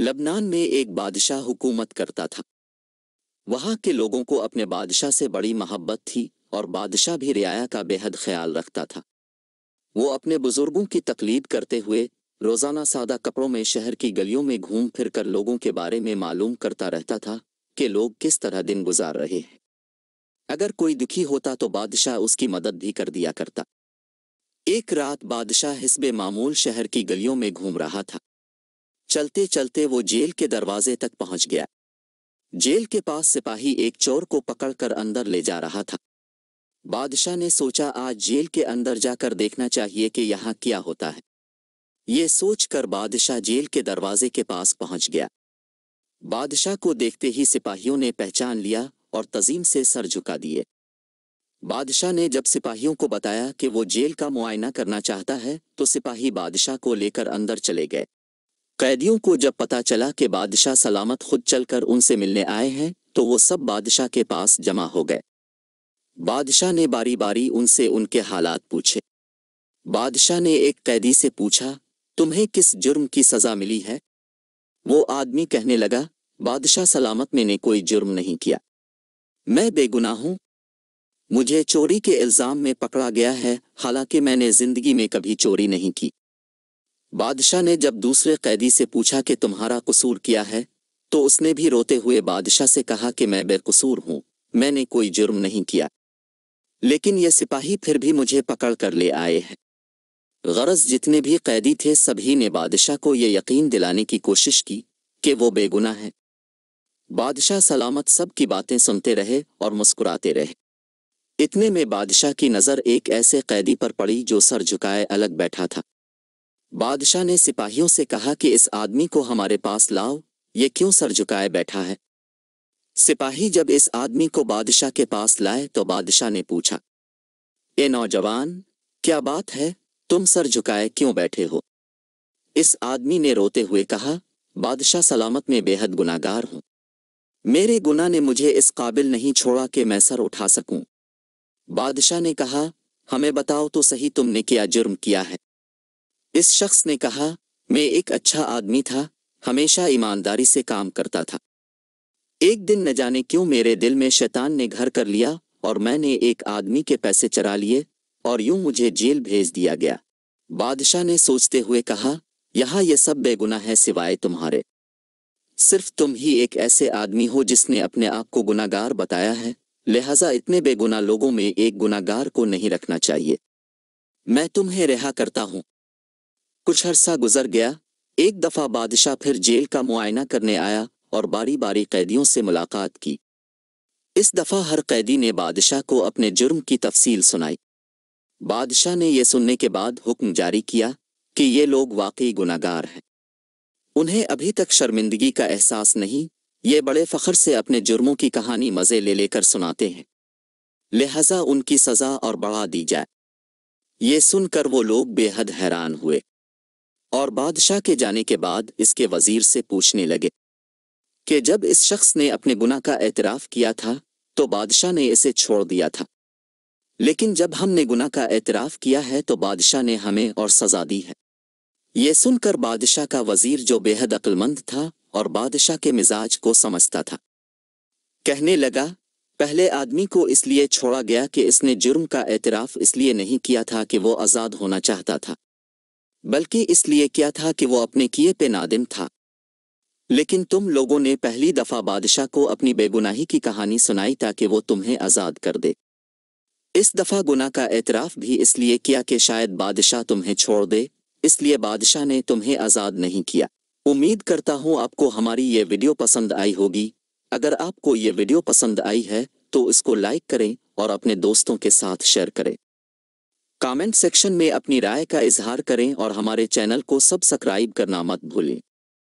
लबनान में एक बादशाह हुकूमत करता था। वहाँ के लोगों को अपने बादशाह से बड़ी मोहब्बत थी और बादशाह भी रियाया का बेहद ख्याल रखता था। वो अपने बुजुर्गों की तकलीद करते हुए रोज़ाना सादा कपड़ों में शहर की गलियों में घूम फिर कर लोगों के बारे में मालूम करता रहता था कि लोग किस तरह दिन गुजार रहे हैं। अगर कोई दुखी होता तो बादशाह उसकी मदद भी कर दिया करता। एक रात बादशाह हिस्बे मामूल शहर की गलियों में घूम रहा था। चलते चलते वो जेल के दरवाजे तक पहुंच गया। जेल के पास सिपाही एक चोर को पकड़कर अंदर ले जा रहा था। बादशाह ने सोचा आज जेल के अंदर जाकर देखना चाहिए कि यहाँ क्या होता है। ये सोचकर बादशाह जेल के दरवाजे के पास पहुंच गया। बादशाह को देखते ही सिपाहियों ने पहचान लिया और तज़ीम से सर झुका दिए। बादशाह ने जब सिपाहियों को बताया कि वो जेल का मुआयना करना चाहता है तो सिपाही बादशाह को लेकर अंदर चले गए। कैदियों को जब पता चला कि बादशाह सलामत खुद चलकर उनसे मिलने आए हैं तो वो सब बादशाह के पास जमा हो गए। बादशाह ने बारी बारी उनसे उनके हालात पूछे। बादशाह ने एक कैदी से पूछा, तुम्हें किस जुर्म की सज़ा मिली है? वो आदमी कहने लगा, बादशाह सलामत, मैंने कोई जुर्म नहीं किया, मैं बेगुनाह हूँ। मुझे चोरी के इल्ज़ाम में पकड़ा गया है, हालांकि मैंने जिंदगी में कभी चोरी नहीं की। बादशाह ने जब दूसरे कैदी से पूछा कि तुम्हारा कसूर क्या है तो उसने भी रोते हुए बादशाह से कहा कि मैं बेकसूर हूँ, मैंने कोई जुर्म नहीं किया, लेकिन ये सिपाही फिर भी मुझे पकड़ कर ले आए हैं। गरज जितने भी कैदी थे सभी ने बादशाह को ये यकीन दिलाने की कोशिश की कि वो बेगुनाह है। बादशाह सलामत सब की बातें सुनते रहे और मुस्कुराते रहे। इतने में बादशाह की नज़र एक ऐसे कैदी पर पड़ी जो सर झुकाए अलग बैठा था। बादशाह ने सिपाहियों से कहा कि इस आदमी को हमारे पास लाओ, ये क्यों सर झुकाए बैठा है? सिपाही जब इस आदमी को बादशाह के पास लाए तो बादशाह ने पूछा, ए नौजवान, क्या बात है, तुम सर झुकाए क्यों बैठे हो? इस आदमी ने रोते हुए कहा, बादशाह सलामत, में बेहद गुनाहगार हूं। मेरे गुनाह ने मुझे इस काबिल नहीं छोड़ा कि मैं सर उठा सकूं। बादशाह ने कहा, हमें बताओ तो सही, तुमने क्या जुर्म किया है? इस शख्स ने कहा, मैं एक अच्छा आदमी था, हमेशा ईमानदारी से काम करता था। एक दिन न जाने क्यों मेरे दिल में शैतान ने घर कर लिया और मैंने एक आदमी के पैसे चरा लिए और यूं मुझे जेल भेज दिया गया। बादशाह ने सोचते हुए कहा, यहाँ ये सब बेगुनाह है सिवाय तुम्हारे। सिर्फ तुम ही एक ऐसे आदमी हो जिसने अपने आप को गुनाहगार बताया है, लिहाजा इतने बेगुनाह लोगों में एक गुनाहगार को नहीं रखना चाहिए। मैं तुम्हें रिहा करता हूँ। कुछ अरसा गुजर गया। एक दफा बादशाह फिर जेल का मुआयना करने आया और बारी बारी कैदियों से मुलाकात की। इस दफा हर कैदी ने बादशाह को अपने जुर्म की तफसील सुनाई। बादशाह ने यह सुनने के बाद हुक्म जारी किया कि ये लोग वाकई गुनाहगार हैं। उन्हें अभी तक शर्मिंदगी का एहसास नहीं, ये बड़े फख्र से अपने जुर्मों की कहानी मज़े ले लेकर सुनाते हैं, लिहाजा उनकी सज़ा और बढ़ा दी जाए। ये सुनकर वो लोग बेहद हैरान हुए और बादशाह के जाने के बाद इसके वजीर से पूछने लगे कि जब इस शख्स ने अपने गुनाह का एतराफ़ किया था तो बादशाह ने इसे छोड़ दिया था, लेकिन जब हमने गुनाह का एतराफ़ किया है तो बादशाह ने हमें और सज़ा दी है। ये सुनकर बादशाह का वजीर, जो बेहद अक्लमंद था और बादशाह के मिजाज को समझता था, कहने लगा, पहले आदमी को इसलिए छोड़ा गया कि इसने जुर्म का एतराफ़ इसलिए नहीं किया था कि वो आज़ाद होना चाहता था, बल्कि इसलिए किया था कि वो अपने किए पे नादिम था। लेकिन तुम लोगों ने पहली दफ़ा बादशाह को अपनी बेगुनाही की कहानी सुनाई ताकि वो तुम्हें आज़ाद कर दे। इस दफ़ा गुनाह का एतराफ़ भी इसलिए किया कि शायद बादशाह तुम्हें छोड़ दे, इसलिए बादशाह ने तुम्हें आज़ाद नहीं किया। उम्मीद करता हूँ आपको हमारी ये वीडियो पसंद आई होगी। अगर आपको ये वीडियो पसंद आई है तो इसको लाइक करें और अपने दोस्तों के साथ शेयर करें। कमेंट सेक्शन में अपनी राय का इजहार करें और हमारे चैनल को सब्सक्राइब करना मत भूलें।